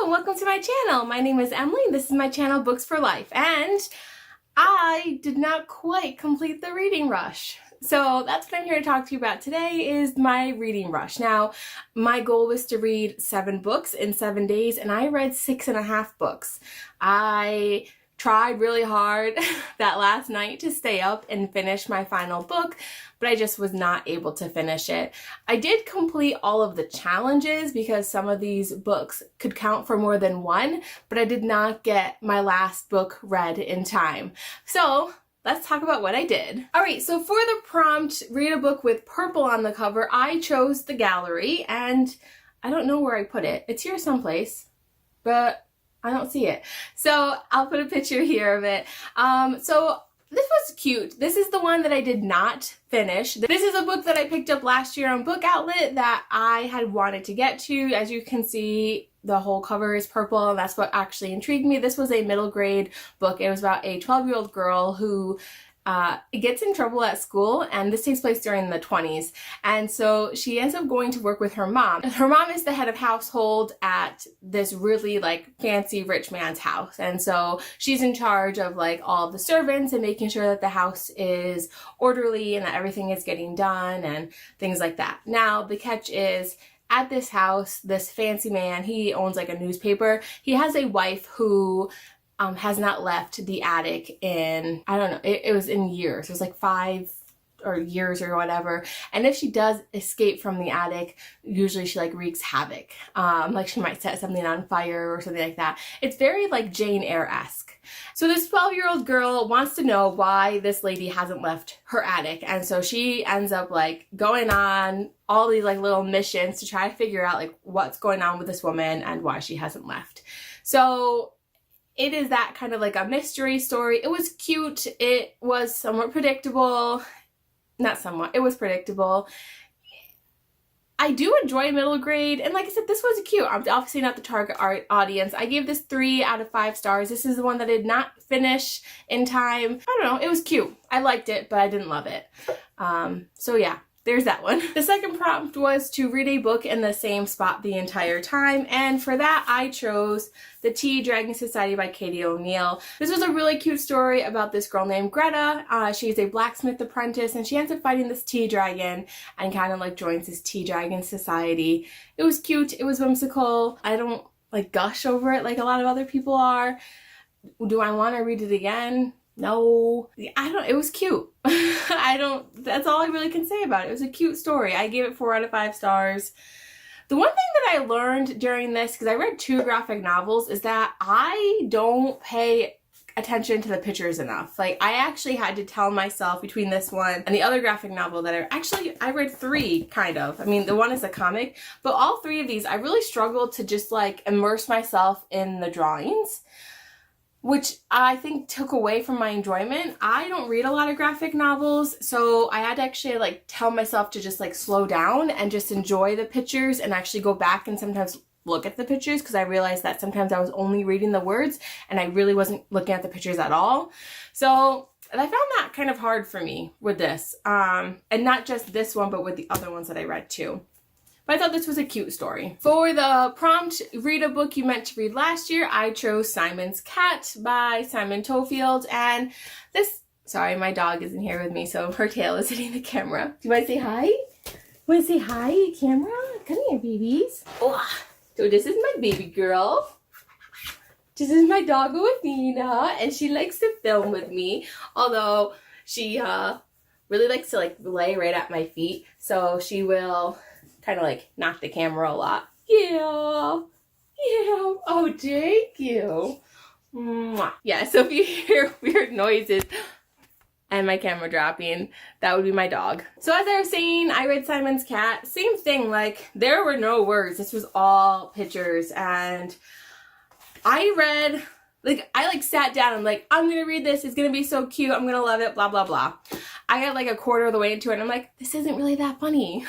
Hello, welcome to my channel. My name is Emily and this is my channel Books for Life, and I did not quite complete the reading rush. So that's what I'm here to talk to you about today, is my reading rush. Now, my goal was to read 7 books in 7 days, and I read 6.5 books. I tried really hard that last night to stay up and finish my final book, but I just was not able to finish it. I did complete all of the challenges because some of these books could count for more than one, but I did not get my last book read in time. So let's talk about what I did. Alright, so for the prompt, read a book with purple on the cover, I chose The Gallery, and I don't know where I put it. It's here someplace, but I don't see it. So I'll put a picture here of it. So this was cute. This is the one that I did not finish. This is a book that I picked up last year on Book Outlet that I had wanted to get to. As you can see, the whole cover is purple, and that's what actually intrigued me. This was a middle grade book. It was about a 12-year-old girl who gets in trouble at school, and this takes place during the 20s, and so she ends up going to work with her mom. Her mom is the head of household at this really fancy rich man's house, and so she's in charge of all of the servants and making sure that the house is orderly and that everything is getting done and things like that. Now the catch is, at this house, this fancy man, he owns a newspaper. He has a wife who has not left the attic in, I don't know, it was in years. It was 5 years or whatever. And if she does escape from the attic, usually she wreaks havoc. She might set something on fire or something like that. It's very Jane Eyre-esque. So this 12-year-old girl wants to know why this lady hasn't left her attic. And so she ends up going on all these little missions to try to figure out what's going on with this woman and why she hasn't left. So it is that kind of a mystery story. It was cute. It was somewhat predictable. Not somewhat. It was predictable. I do enjoy middle grade, and like I said, this was cute. I'm obviously not the target audience. I gave this 3 out of 5 stars. This is the one that I did not finish in time. I don't know. It was cute. I liked it, but I didn't love it. So yeah. There's that one. The second prompt was to read a book in the same spot the entire time, and for that I chose The Tea Dragon Society by Katie O'Neill. This was a really cute story about this girl named Greta. She's a blacksmith apprentice, and she ends up fighting this tea dragon and kind of joins this tea dragon society. It was cute. It was whimsical. I don't gush over it like a lot of other people are. Do I want to read it again? No. It was cute. That's all I really can say about it. It was a cute story. I gave it 4 out of 5 stars. The one thing that I learned during this, because I read 2 graphic novels, is that I don't pay attention to the pictures enough. I actually had to tell myself between this one and the other graphic novel that I read 3 kind of. I mean, the one is a comic, but all 3 of these, I really struggled to just immerse myself in the drawings, which I think took away from my enjoyment. I don't read a lot of graphic novels, so I had to actually tell myself to just slow down and just enjoy the pictures and actually go back and sometimes look at the pictures, because I realized that sometimes I was only reading the words and I really wasn't looking at the pictures at all. So I found that kind of hard for me with this. And not just this one, but with the other ones that I read too. But I thought this was a cute story. For the prompt, read a book you meant to read last year, I chose Simon's Cat by Simon Tofield. And this, sorry, my dog isn't here with me, so her tail is hitting the camera. Do you want to say hi? Want to say hi, camera? Come here, babies. Oh, so this is my baby girl. This is my doggo Athena, and she likes to film with me. Although she really likes to lay right at my feet, so she will kind of knock the camera a lot. Yeah. Oh, thank you. Mwah. Yeah, so if you hear weird noises and my camera dropping, that would be my dog. So as I was saying, I read Simon's Cat. Same thing, there were no words. This was all pictures, and I read, I sat down and I'm gonna read this. It's gonna be so cute. I'm gonna love it, blah, blah, blah. I got a quarter of the way into it, and I'm this isn't really that funny.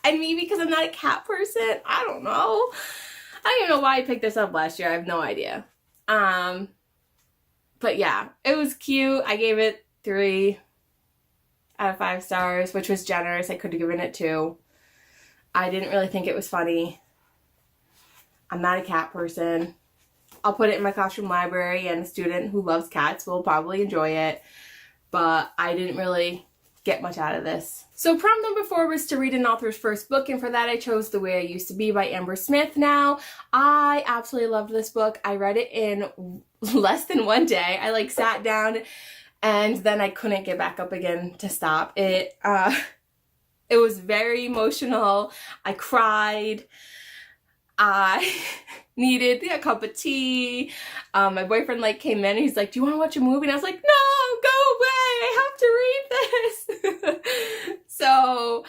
And maybe because I'm not a cat person, I don't know. I don't even know why I picked this up last year. I have no idea. But yeah, it was cute. I gave it 3 out of 5 stars, which was generous. I could have given it 2. I didn't really think it was funny. I'm not a cat person. I'll put it in my classroom library, and a student who loves cats will probably enjoy it, but I didn't really get much out of this. So prompt number 4 was to read an author's first book, and for that I chose The Way I Used to Be by Amber Smith. Now, I absolutely loved this book. I read it in less than one day. I like sat down and then I couldn't get back up again to stop. It was very emotional. I cried. I needed a cup of tea. My boyfriend like came in and he's like, do you want to watch a movie? And I was like, no, go away. I have to read this. So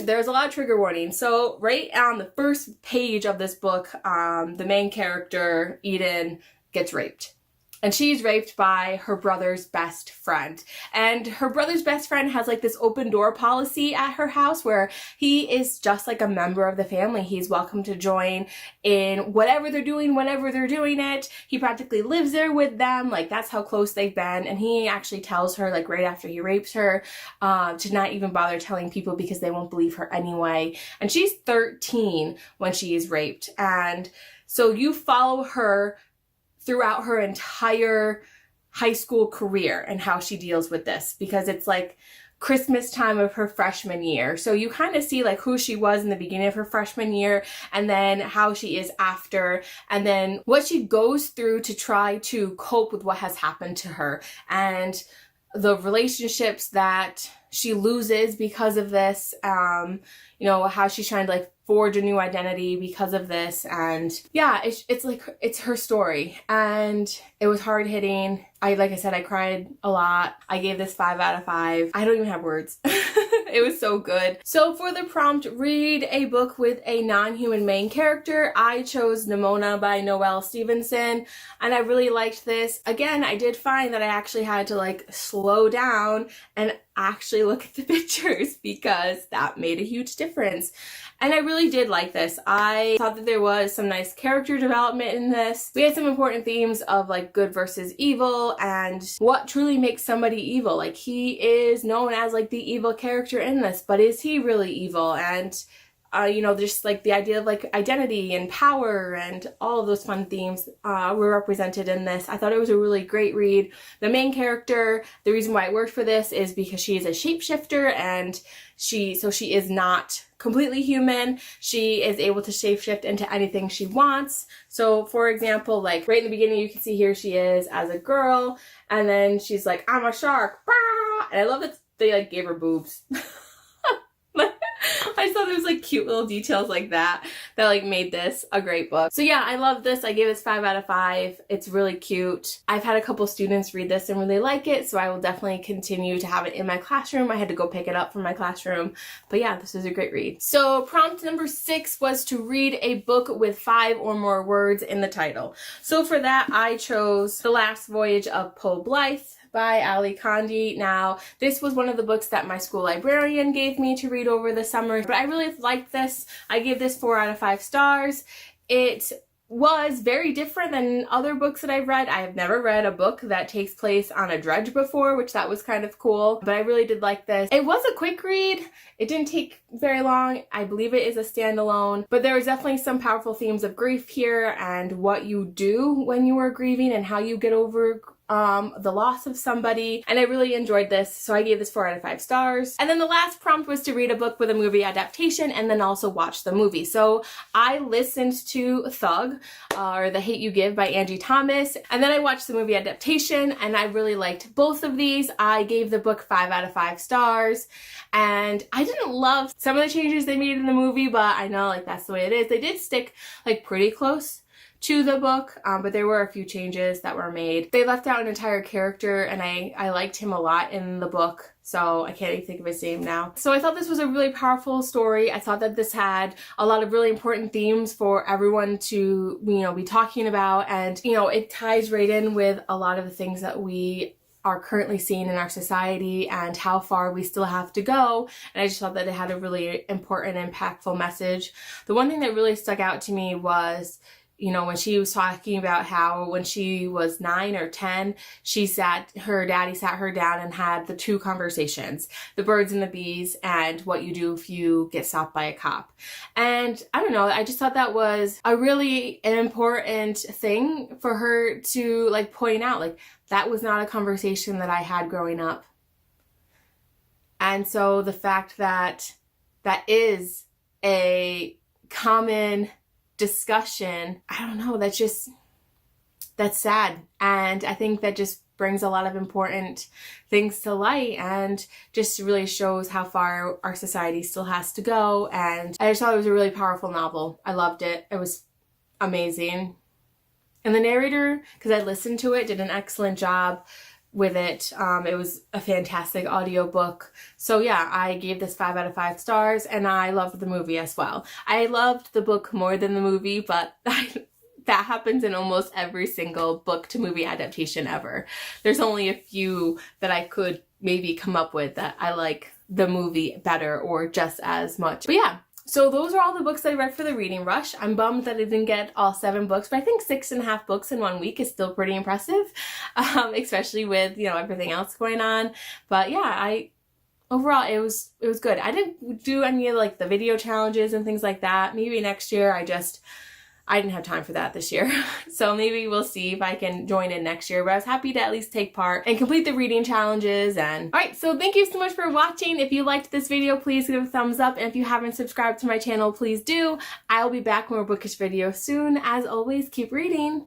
there's a lot of trigger warnings. So right on the first page of this book, the main character, Eden, gets raped. And she's raped by her brother's best friend. And her brother's best friend has like this open door policy at her house where he is just like a member of the family. He's welcome to join in whatever they're doing, whenever they're doing it. He practically lives there with them. Like, that's how close they've been. And he actually tells her, like right after he rapes her, to not even bother telling people because they won't believe her anyway. And she's 13 when she is raped. And so you follow her throughout her entire high school career and how she deals with this, because it's like Christmas time of her freshman year. So you kind of see like who she was in the beginning of her freshman year, and then how she is after, and then what she goes through to try to cope with what has happened to her, and the relationships that she loses because of this, you know, how she's trying to like forge a new identity because of this. And yeah, it's like, it's her story, and it was hard hitting. Like I said, I cried a lot. I gave this 5 out of 5. I don't even have words. It was so good. So for the prompt, read a book with a non-human main character, I chose Nimona by Noelle Stevenson, and I really liked this. Again, I did find that I actually had to like slow down and actually look at the pictures, because that made a huge difference. And I really did like this. I thought that there was some nice character development in this. We had some important themes of like good versus evil and what truly makes somebody evil. Like, he is known as like the evil character in this, but is he really evil? And you know, just like the idea of like identity and power and all of those fun themes were represented in this. I thought it was a really great read. The main character, the reason why it worked for this is because she is a shapeshifter, and she is not completely human. She is able to shapeshift into anything she wants. So for example, like right in the beginning, you can see here she is as a girl, and then she's like, I'm a shark. And I love that they like gave her boobs. I just thought there was like cute little details like that like made this a great book. So yeah, I love this. I gave this 5 out of 5. It's really cute. I've had a couple students read this and really like it, so I will definitely continue to have it in my classroom. I had to go pick it up from my classroom, but yeah, this is a great read. So prompt number 6 was to read a book with 5 or more words in the title. So for that, I chose The Last Voyage of Poe Blythe by Ali Condi. Now, this was one of the books that my school librarian gave me to read over the summer, but I really liked this. I gave this 4 out of 5 stars. It was very different than other books that I've read. I have never read a book that takes place on a dredge before, which that was kind of cool, but I really did like this. It was a quick read. It didn't take very long. I believe it is a standalone, but there was definitely some powerful themes of grief here and what you do when you are grieving and how you get over the loss of somebody, and I really enjoyed this, so I gave this 4 out of 5 stars. And then the last prompt was to read a book with a movie adaptation and then also watch the movie. So I listened to Thug, or The Hate U Give by Angie Thomas, and then I watched the movie adaptation, and I really liked both of these. I gave the book 5 out of 5 stars, and I didn't love some of the changes they made in the movie, but I know like that's the way it is. They did stick like pretty close to the book, but there were a few changes that were made. They left out an entire character, and I liked him a lot in the book, so I can't even think of his name now. So I thought this was a really powerful story. I thought that this had a lot of really important themes for everyone to, you know, be talking about, and, you know, it ties right in with a lot of the things that we are currently seeing in our society and how far we still have to go. And I just thought that it had a really important, impactful message. The one thing that really stuck out to me was you know, when she was talking about how when she was 9 or 10, her daddy sat her down and had the 2 conversations, the birds and the bees and what you do if you get stopped by a cop. And I don't know, I just thought that was a really important thing for her to like point out, like that was not a conversation that I had growing up. And so the fact that that is a common discussion, I don't know, that's sad. And I think that just brings a lot of important things to light and just really shows how far our society still has to go. And I just thought it was a really powerful novel. I loved it. It was amazing. And the narrator, because I listened to it, did an excellent job with it. It was a fantastic audiobook. So yeah, I gave this 5 out of 5 stars, and I loved the movie as well. I loved the book more than the movie, but that happens in almost every single book to movie adaptation ever. There's only a few that I could maybe come up with that I like the movie better or just as much. But yeah, so those are all the books that I read for the reading rush. I'm bummed that I didn't get all 7 books, but I think 6.5 books in 1 week is still pretty impressive, especially with, you know, everything else going on. But yeah, overall it was good. I didn't do any of like the video challenges and things like that. Maybe next year. I didn't have time for that this year. So maybe we'll see if I can join in next year. But I was happy to at least take part and complete the reading challenges. And alright, so thank you so much for watching. If you liked this video, please give it a thumbs up. And if you haven't subscribed to my channel, please do. I'll be back with more bookish videos soon. As always, keep reading.